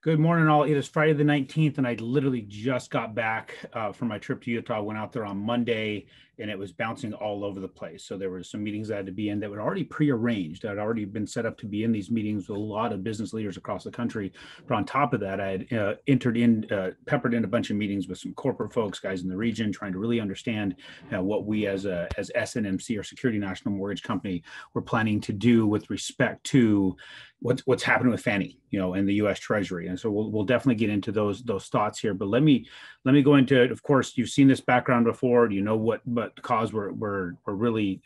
Good morning, all. It is Friday the 19th, and I literally just got back from my trip to Utah. I went out there on Monday, and it was bouncing all over the place. So there were some meetings I had to be in that were already prearranged. I'd already been set up to be in these meetings with a lot of business leaders across the country. But on top of that, I had peppered in a bunch of meetings with some corporate folks, guys in the region, trying to really understand what we as SNMC, or Security National Mortgage Company, were planning to do with respect to what's happening with Fannie, and the U.S. Treasury. And so we'll definitely get into those thoughts here. But let me go into it. Of course, you've seen this background before. You know what cause we're really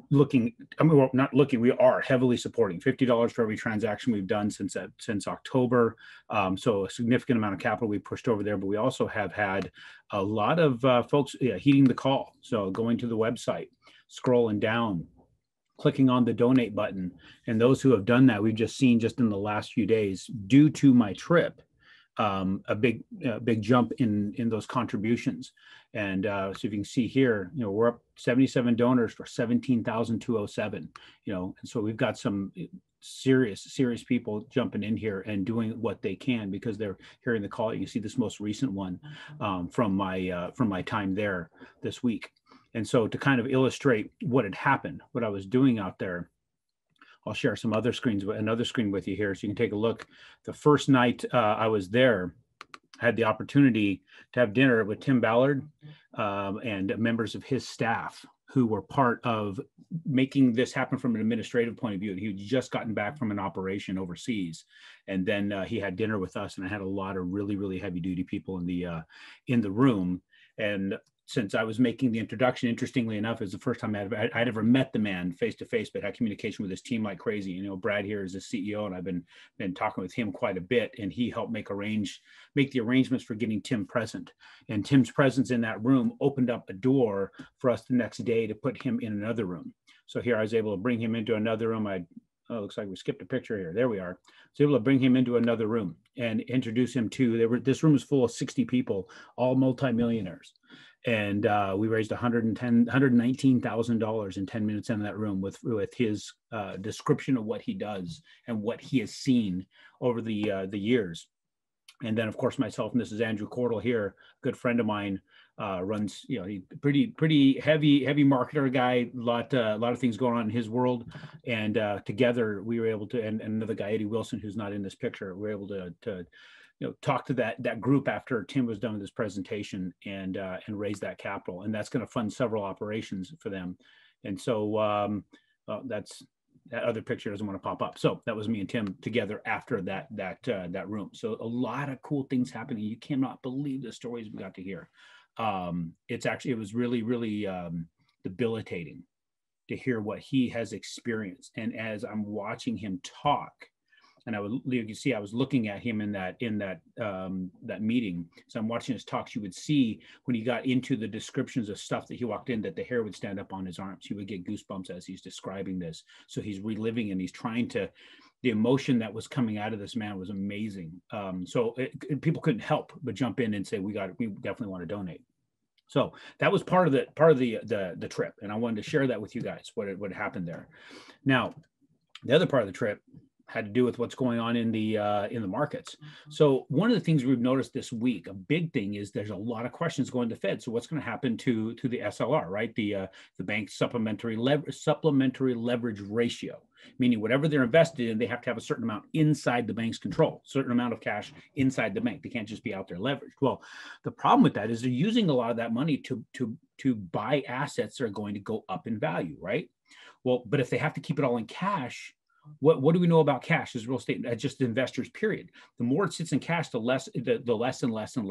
looking. I mean, we're not looking. We are heavily supporting $50 for every transaction we've done since October. So a significant amount of capital we pushed over there. But we also have had a lot of folks heeding the call. So going to the website, scrolling down, clicking on the donate button. And those who have done that, we've just seen just in the last few days, due to my trip, a big jump in those contributions. And so if you can see here, we're up 77 donors for 17,207, and so we've got some serious people jumping in here and doing what they can because they're hearing the call. You see this most recent one from my time there this week. And so to kind of illustrate what had happened, what I was doing out there, I'll share some other screens, another screen with you here so you can take a look. The first night I was there, I had the opportunity to have dinner with Tim Ballard and members of his staff who were part of making this happen from an administrative point of view. He had just gotten back from an operation overseas. And then he had dinner with us, and I had a lot of really heavy duty people in the room. And since I was making the introduction, interestingly enough, it was the first time I'd ever met the man face to face, but had communication with his team like crazy. Brad here is the CEO, and I've been talking with him quite a bit, and he helped make the arrangements for getting Tim present. And Tim's presence in that room opened up a door for us the next day to put him in another room. So here I was able to bring him into another room. It looks like we skipped a picture here. There we are. I was able to bring him into another room and introduce him to, this room was full of 60 people, all multimillionaires. And we raised $119,000 in 10 minutes in that room with his description of what he does and what he has seen over the years. And then, of course, myself, and this is Andrew Cordell here, a good friend of mine, runs, he's pretty heavy marketer guy, a lot of things going on in his world. And together we were able to, and another guy, Eddie Wilson, who's not in this picture, we were able to talk to that group after Tim was done with his presentation and raise that capital. And that's going to fund several operations for them. And so that other picture doesn't want to pop up. So that was me and Tim together after that room. So a lot of cool things happening. You cannot believe the stories we got to hear. It was really debilitating to hear what he has experienced. And as I'm watching him talk, and you can see I was looking at him in that meeting. So I'm watching his talks. You would see when he got into the descriptions of stuff that he walked in, that the hair would stand up on his arms. He would get goosebumps as he's describing this. So he's reliving and he's trying to. The emotion that was coming out of this man was amazing. So people couldn't help but jump in and say, we definitely want to donate. So that was part of the trip, and I wanted to share that with you guys. What happened there. Now, the other part of the trip had to do with what's going on in the markets. So one of the things we've noticed this week, a big thing, is there's a lot of questions going to Fed. So what's going to happen to the SLR, right? The bank's supplementary leverage ratio, meaning whatever they're invested in, they have to have a certain amount inside the bank's control, certain amount of cash inside the bank. They can't just be out there leveraged. Well, the problem with that is they're using a lot of that money to buy assets that are going to go up in value, right? Well, but if they have to keep it all in cash, what do we know about cash as real estate, just investors, period? The more it sits in cash, the less and less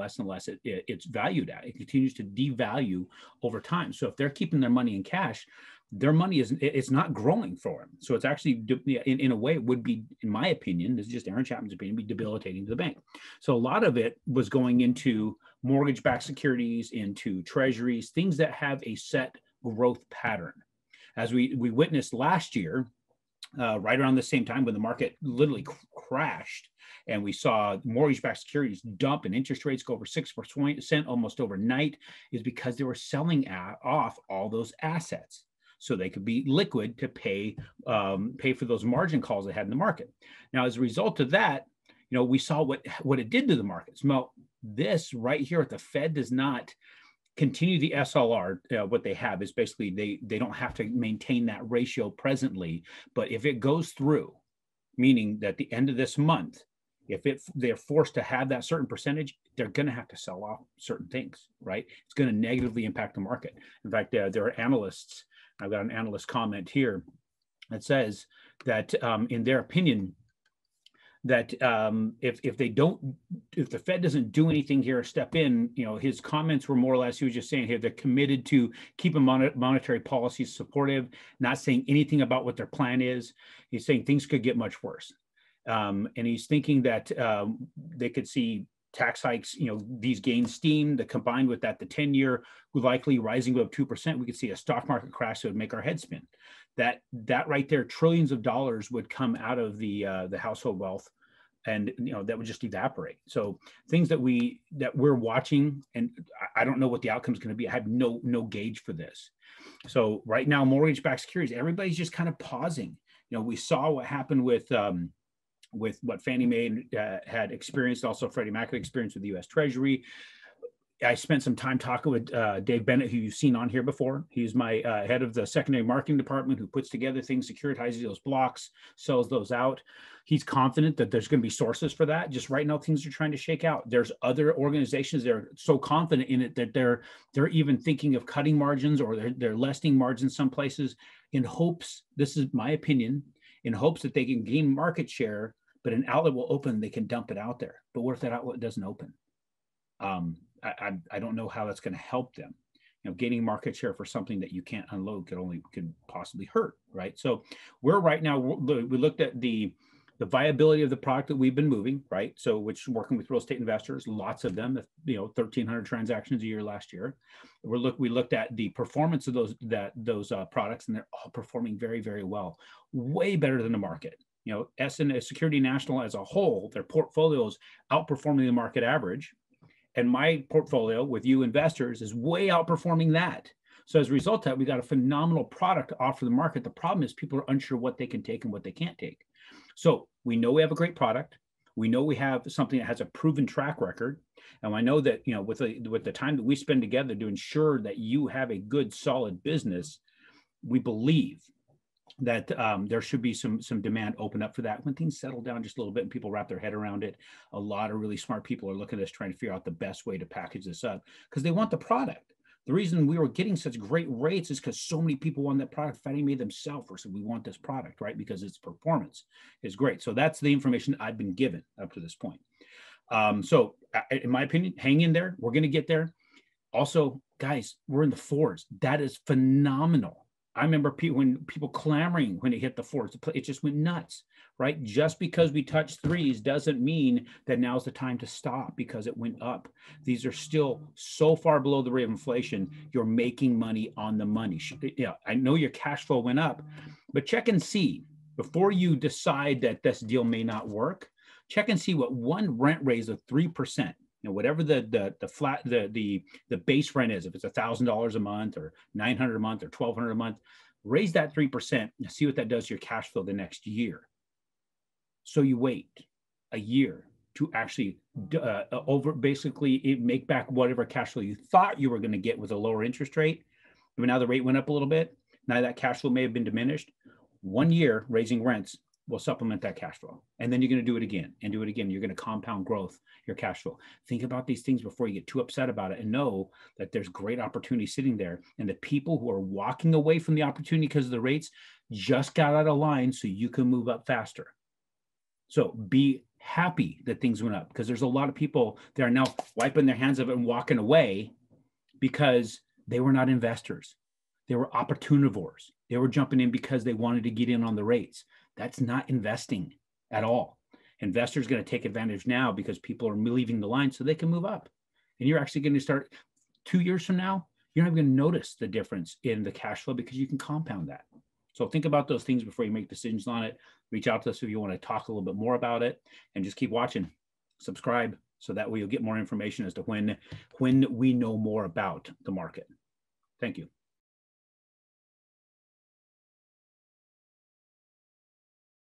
it's valued at. It continues to devalue over time. So if they're keeping their money in cash, their money it's not growing for them. So it's actually, in a way, it would be, in my opinion, this is just Aaron Chapman's opinion, be debilitating to the bank. So a lot of it was going into mortgage-backed securities, into treasuries, things that have a set growth pattern. As we witnessed last year, right around the same time when the market literally crashed and we saw mortgage-backed securities dump and interest rates go over 6% almost overnight, is because they were selling off all those assets so they could be liquid to pay for those margin calls they had in the market. Now, as a result of that, we saw what it did to the markets. Well, this right here at the Fed does not continue the SLR. What they have is basically they don't have to maintain that ratio presently, but if it goes through, meaning that the end of this month, if they're forced to have that certain percentage, they're going to have to sell off certain things, right? It's going to negatively impact the market. In fact, there are analysts. I've got an analyst comment here that says that in their opinion, that if the Fed doesn't do anything here or step in, his comments were more or less, he was just saying here, they're committed to keeping monetary policies supportive, not saying anything about what their plan is. He's saying things could get much worse. And he's thinking that they could see tax hikes, these gains steam, combined with that, the 10-year likely rising above 2%, we could see a stock market crash that would make our head spin. That right there, trillions of dollars would come out of the household wealth, and that would just evaporate. So things that we're watching, and I don't know what the outcome is going to be. I have no gauge for this. So right now, mortgage-backed securities, everybody's just kind of pausing. We saw what happened with what Fannie Mae had experienced, also Freddie Mac had experienced with the U.S. Treasury. I spent some time talking with Dave Bennett, who you've seen on here before. He's my head of the secondary marketing department, who puts together things, securitizes those blocks, sells those out. He's confident that there's going to be sources for that. Just right now, things are trying to shake out. There's other organizations that are so confident in it that they're even thinking of cutting margins, or they're lessening margins some places, in hopes, this is my opinion, in hopes that they can gain market share, but an outlet will open, they can dump it out there. But what if that outlet doesn't open? I don't know how that's going to help them. Gaining market share for something that you can't unload could possibly hurt, right? So we're right now, we looked at the viability of the product that we've been moving, right? So which, working with real estate investors, lots of them, 1,300 transactions a year last year. We looked at the performance of those products, and they're all performing very, very well, way better than the market. Security National as a whole, their portfolios outperforming the market average. And my portfolio with you investors is way outperforming that. So as a result of that, we got a phenomenal product to offer the market. The problem is people are unsure what they can take and what they can't take. So we know we have a great product. We know we have something that has a proven track record. And I know that, with the time that we spend together to ensure that you have a good, solid business, we believe that there should be some demand open up for that when things settle down just a little bit and people wrap their head around it. A lot of really smart people are looking at us trying to figure out the best way to package this up, because they want the product. The reason we were getting such great rates is because so many people want that product. Fannie Mae themselves were saying, we want this product, right? Because its performance is great. So that's the information I've been given up to this point. So in my opinion, hang in there. We're going to get there. Also, guys, we're in the fours. That is phenomenal. I remember when people clamoring when it hit the fours. It just went nuts, right? Just because we touched threes doesn't mean that now's the time to stop because it went up. These are still so far below the rate of inflation. You're making money on the money. Yeah, I know your cash flow went up, but check and see before you decide that this deal may not work. Check and see what one rent raise of 3%. Whatever the base rent is, if it's $1,000 a month or $900 a month or $1,200 a month, raise that 3% and see what that does to your cash flow the next year. So you wait a year to actually make back whatever cash flow you thought you were going to get with a lower interest rate. But now the rate went up a little bit. Now that cash flow may have been diminished. 1 year raising rents will supplement that cash flow. And then you're going to do it again and do it again. You're going to compound growth, your cash flow. Think about these things before you get too upset about it, and know that there's great opportunity sitting there. And the people who are walking away from the opportunity because of the rates just got out of line so you can move up faster. So be happy that things went up, because there's a lot of people that are now wiping their hands of it and walking away because they were not investors. They were opportunivores. They were jumping in because they wanted to get in on the rates. That's not investing at all. Investors are going to take advantage now because people are leaving the line so they can move up. And you're actually going to start 2 years from now, you're not going to notice the difference in the cash flow because you can compound that. So think about those things before you make decisions on it. Reach out to us if you want to talk a little bit more about it, and just keep watching. Subscribe so that way you'll get more information as to when we know more about the market. Thank you.